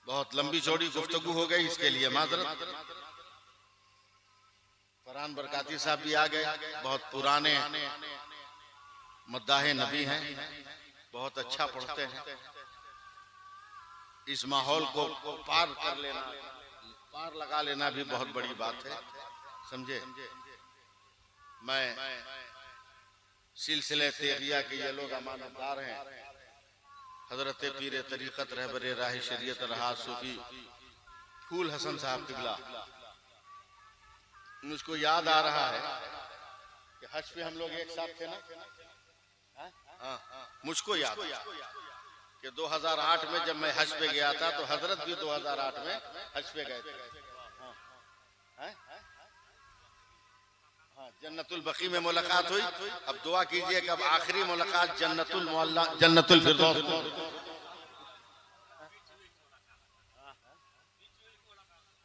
बहुत लंबी चौड़ी गुफ्तगू हो गई, इसके लिए माजरत। फरहान बरकाती साहब भी आ गए, बहुत पुराने मद्दाहे नबी हैं, बहुत अच्छा पढ़ते हैं। इस माहौल को पार कर लेना, पार लगा लेना भी बहुत बड़ी बात है, समझे। मैं सिलसिले तेगिया के ये लोग अमानतदार हैं। हजरत पीर तरीक़त रहबर राह शरीयत रहा सूफी फूल हसन साहब किबला, मुझको याद आ रहा है कि हज पे हम लोग एक साथ थे ना। हाँ, मुझको याद है कि 2008 में जब मैं हज पे गया था तो हजरत भी 2008 में हज पे गए थे। हाँ, जन्नतुल बकी में मुलाकात हुई। अब दुआ कीजिए कि अब आखिरी मुलाकात जन्नतुल फिरदौस।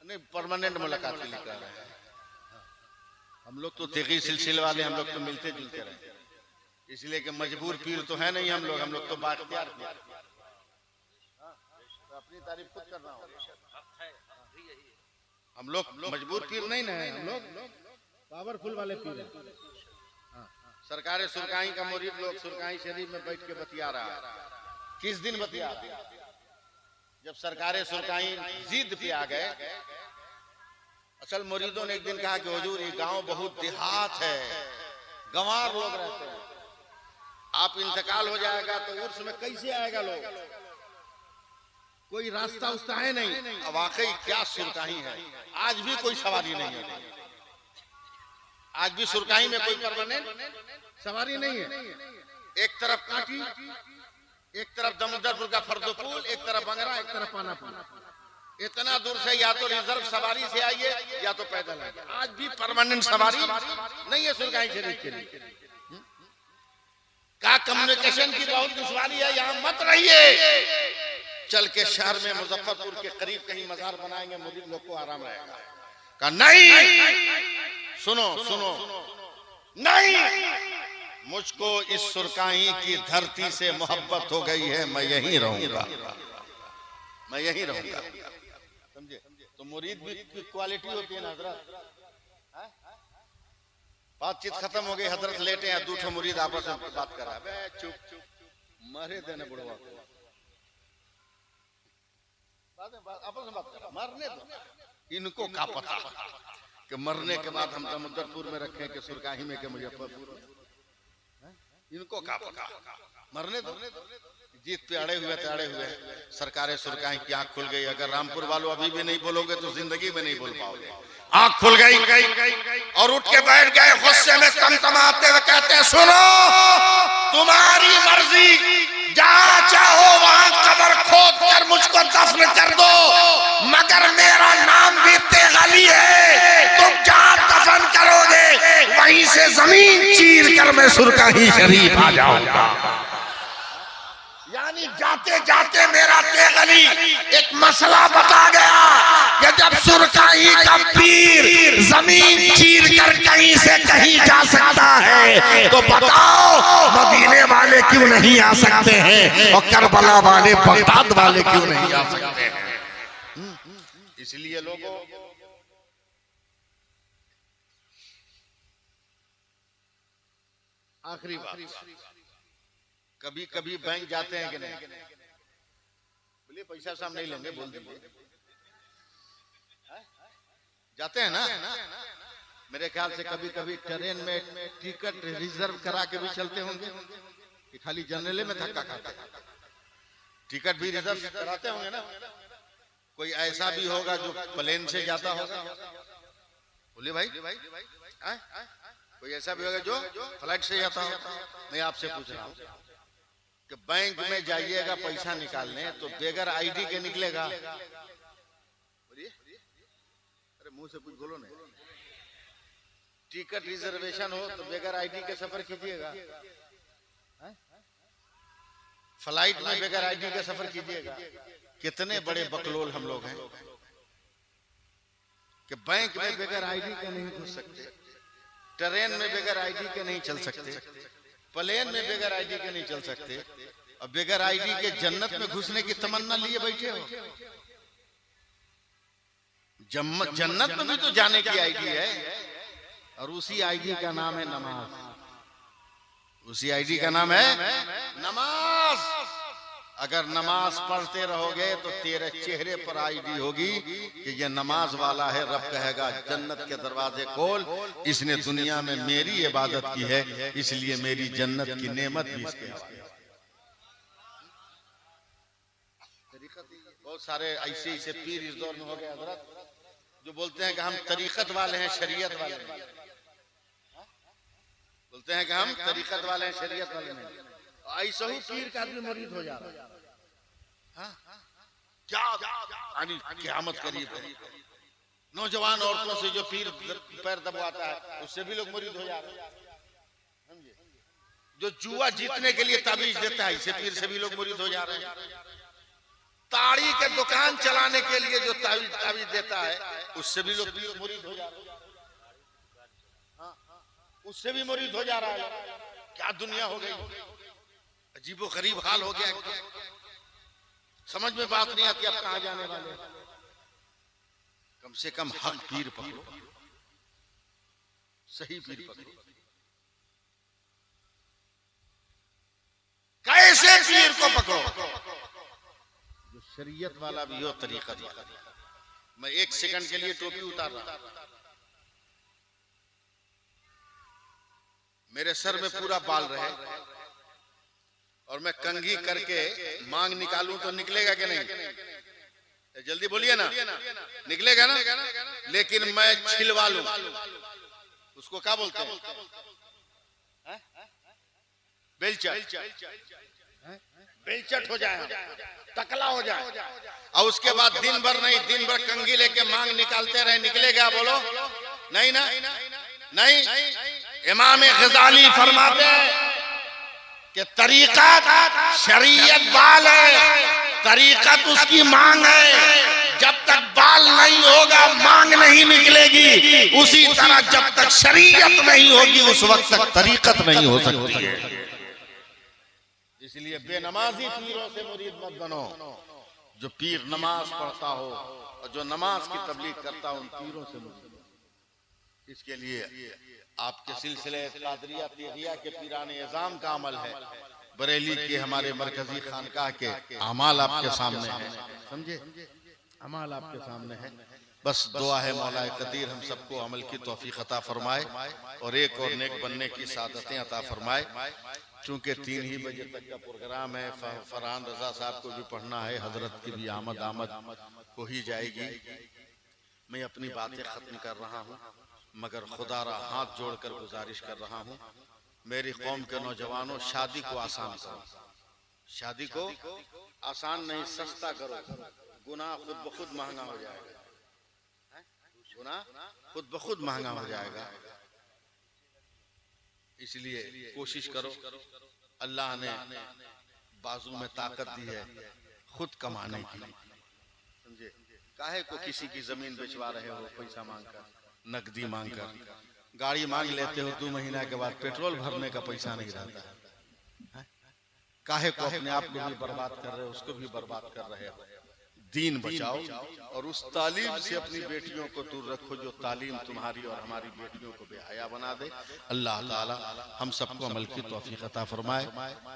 नहीं, परमानेंट मुलाकात के लिए कह रहे हैं। हम लोग तो तेगी सिलसिले वाले, हम लोग तो मिलते जुलते रहे, इसलिए कि मजबूर पीर तो है नहीं हम लोग तो बाख्तियार पीर। तो अपनी तारीफ खुद करना होगा। हम लोग मजबूर पीर नहीं ना है, हम लोग पावरफुल वाले पीर हैं। सरकार सुरकाई का मुरीद लोग सुरकाई शरीफ में बैठ के बतिया रहा है। किस दिन बतिया रहा है? जब सरकार सुरकाई जिद पे आ गए। असल मुरीदों ने एक दिन कहा कि हुजूर ये गांव बहुत देहात है, गंवार लोग रहते हैं, आप इंतकाल हो जाएगा तो उर्स में कैसे आएगा लोग, कोई रास्ता उसका है नहीं। अब वाकई क्या सुरकाई है, आज भी कोई सवारी नहीं है, आज भी सुरकाई में कोई परमानेंट सवारी नहीं है। एक तरफ काटी, एक तरफ दमोदरपुर का फर्दोपुल, एक तरफ बंगरा, एक तरफ पानापुर। इतना दूर से या तो रिजर्व सवारी से आइए या तो पैदल आइए। आज भी परमानेंट सवारी नहीं है सुरकाई शरीफ के लिए। का कम्युनिकेशन की बहुत दुश्वारी है, यहाँ मत रहिए, चल के शहर में मुजफ्फरपुर के करीब कहीं मजार बनाएंगे, मुरीद लोग को आराम रहेगा। कहा नहीं, सुनो सुनो, नहीं, मुझको इस सुरकाई की धरती से मोहब्बत हो गई है, मैं यहीं रहूंगा, मैं यहीं रहूंगा। समझे? तो मुरीद भी क्वालिटी होती है ना हजरत। बातचीत खत्म हो गई, हजरत लेटे हैं, दूठे मुरीद आपस में बात कर रहा है। चुप चुप, मरे देने बुढ़वा को, आपस में बात कर रहा, मरने दो। इनको क्या पता कि मरने के बाद हम दमोदरपुर में रखें कि सुरकाही में के मुजफ्फरपुर में, इनको क्या पता, मरने दो। जीत पे अड़े हुए सरकारें सुरकाई की आंख खुल गई। अगर रामपुर वालों अभी भी नहीं बोलोगे तो जिंदगी में नहीं बोल पाओगे। आंख खुल गई और उठ के बैठ गए, गुस्से में तमतमाते हुए कहते हैं, सुनो, तुम्हारी मर्जी, जहां चाहो वहां कब्र खोद कर मुझको दफन कर दो, मगर मेरा नाम भी तेगली है, तुम जहां दफन करोगे वहीं से जमीन चीर कर मैं सुरकाही शरीफ आ जाऊंगा। यानी जाते जाते मेरा तेगली एक मसला बता गया कि जब सुरकाई का पीर जमीन चीर कर कहीं से कहीं जा सकता है तो बताओ मदीने वाले क्यों नहीं आ सकते हैं, और करबला वाले, बगदाद वाले क्यों नहीं आ सकते हैं। इसलिए लोगों, आखिरी बात, कभी कभी बैंक जाते हैं कि नहीं? बोलिए पैसा साहब नहीं लेंगे, बोल दीजिए। जाते हैं ना? मेरे ख्याल से कभी कभी ट्रेन में टिकट रिजर्व करा के भी चलते होंगे कि खाली जनरल में धक्का खाते? टिकट भी रिजर्व कराते होंगे ना? कोई ऐसा भी होगा जो प्लेन से जाता होगा? बोलिए भाई, कोई ऐसा भी होगा जो फ्लाइट से जाता होगा? मैं आपसे पूछ रहा हूँ कि बैंक में जाइएगा पैसा निकालने तो बेगर आईडी के निकलेगा? बोलिए, अरे मुंह से कुछ बोलो नहीं। टिकट रिजर्वेशन हो तो बेगर आईडी के सफर कीजिएगा, फ्लाइट में बेगर आईडी का सफर कीजिएगा। कितने बड़े बकलोल हम लोग हैं कि बैंक में बेगर आईडी के नहीं घुस सकते, ट्रेन में बेगर आईडी के नहीं चल सकते, प्लेन में बेगर आईडी के नहीं चल सकते, और बेगर आईडी के जन्नत में घुसने की तमन्ना लिए बैठे हो। जन्नत में भी तो जाने की आईडी है, और उसी आईडी का नाम है नमाज। उसी आईडी का नाम है नमाज। अगर नमाज पढ़ते रहोगे तो तेरे चेहरे पर आईडी होगी कि ये नमाज वाला है। रब कहेगा जन्नत के दरवाजे खोल, इसने दुनिया में मेरी इबादत की है, इसलिए मेरी जन्नत की नेमत भी इसके है। बहुत सारे ऐसे पीर इस दौर में हो गए हजरत, जो बोलते हैं कि हम तरीकत वाले हैं, शरीयत वाले हैं, बोलते हैं कि हम तरीकत वाले हैं, शरीयत वाले नहीं। ऐसा ही पीर का आदमी मरीद हो जा रहा है। हाँ? क्या यानी क़यामत करीब है। नौजवान औरतों से जो पीर पैर दबाता है उससे भी लोग मरीद हो जा रहे हैं। समझे? जो जुआ जीतने के लिए ताबीज देता है इसे पीर से भी लोग मुरीद हो जा रहे हैं। ताड़ी के दुकान चलाने के लिए जो ताबीज देता है उससे भी लोग मुरीद हो जा रहे हैं। उससे भी मुरीद हो जा रहा है। क्या दुनिया हो गई, अजीबो गरीब हाल हो गया। समझ में बात नहीं आती अब कहां जाने वाले। कम से कम हक पीर पकड़ो, सही पीर पकड़ो। कैसे पीर को पकड़ो? जो शरीयत वाला भी हो, तरीका वाला। मैं एक सेकंड के लिए टोपी उतार रहा, मेरे सर में पूरा बाल रहे और मैं कंघी करके मांग निकालूं तो निकलेगा कि नहीं? जल्दी बोलिए ना, निकलेगा ना? लेकिन मैं छिलवा लूं, उसको क्या बोलते हैं? बेलचट हो जाए, टकला हो जाए, और उसके बाद दिन भर नहीं, दिन भर कंघी लेके मांग निकालते रहे, निकलेगा? बोलो नहीं ना, नहीं। इमाम गजाली फरमाते हैं कि तरीक़त शरीयत बाल है, तरीक़त उसकी मांग है। जब तक बाल नहीं होगा मांग नहीं निकलेगी। उसी तरह जब तक शरीयत नहीं होगी उस वक्त तक तरीक़त नहीं हो सकती है। इसलिए बेनमाजी पीरों से मुरीद मत बनो। जो पीर नमाज पढ़ता हो और जो नमाज की तबलीग करता हो उन पीरों से मुरीद। इसके लिए आपके सिलसिले कादरिया तिगिया के पीराने इज़ाम का अमल है। बरेली के हमारे मरकजी खानकाह के अमाल आपके सामने है। समझे? अमाल आपके सामने है। बस दुआ है मौला कदीर हम सबको अमल की तौफीक अता फरमाए और एक और नेक बनने की सादतें अता फरमाए। चूंकि 3 ही बजे तक का प्रोग्राम है, फरहान रजा साहब को भी पढ़ना है, हजरत की भी आमद हो ही जाएगी। मैं अपनी बातें खत्म कर रहा हूँ, मगर खुदारा हाथ जोड़कर गुजारिश कर रहा हूँ, मेरी कौम के नौजवानों, शादी को आसान करो। शादी को आसान नहीं, सस्ता करो। गुनाह खुद ब खुद महंगा हो जाएगा। गुनाह खुद ब खुद महंगा हो जाएगा। इसलिए कोशिश करो। अल्लाह ने बाजू में ताकत दी है खुद कमाने की। समझे? काहे को किसी की जमीन बेचवा रहे हो पैसा मांगकर, नकदी मांगकर? गाड़ी मांग लेते हो, 2 महीना के बाद पेट्रोल भरने का पैसा नहीं रहता है। काहे को अपने आप को भी बर्बाद कर रहे हो, उसको भी बर्बाद कर रहे हो। दीन बचाओ और उस तालीम से अपनी बेटियों को दूर रखो जो तालीम तुम्हारी और हमारी बेटियों को बेहया बना दे। अल्लाह ताला हम सबको अमल की तौफीक अता फरमाए।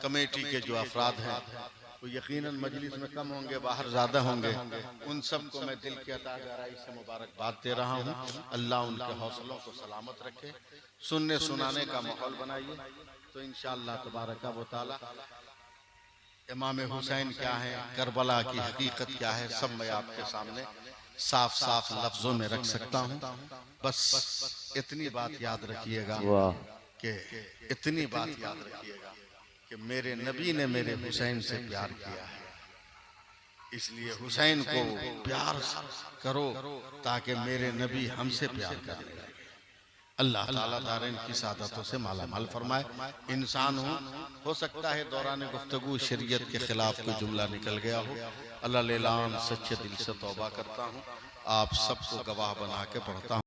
कमेटी के जो अफराद हैं वो यकीनन मजलिस में कम होंगे, बाहर ज्यादा होंगे। उन सबको मैं दिल की अता गहराई से मुबारकबाद दे रहा हूँ। अल्लाह उनके हौसलों को सलामत रखे, सुनने सुनाने का माहौल बनाइए तो इंशाअल्लाह तबारक व तआला इमाम हुसैन क्या है, करबला की हकीकत क्या है, सब मैं आपके सामने साफ साफ लफ्जों में रख सकता हूँ। बस इतनी बात याद रखिएगा कि इतनी बात याद रखिएगा कि मेरे नबी ने मेरे हुसैन से प्यार किया है, इसलिए हुसैन को प्यार करो ताकि मेरे नबी हमसे प्यार करें। अल्लाह ताला दारैन की सादतों से माला माल फरमाए। इंसान हो सकता है दौरान गुफ्तगू शरीयत के खिलाफ कोई जुमला निकल गया हो। अल्लाह लेलान सच्चे दिल से तौबा करता हूँ, आप सबको गवाह बना के पढ़ता हूँ।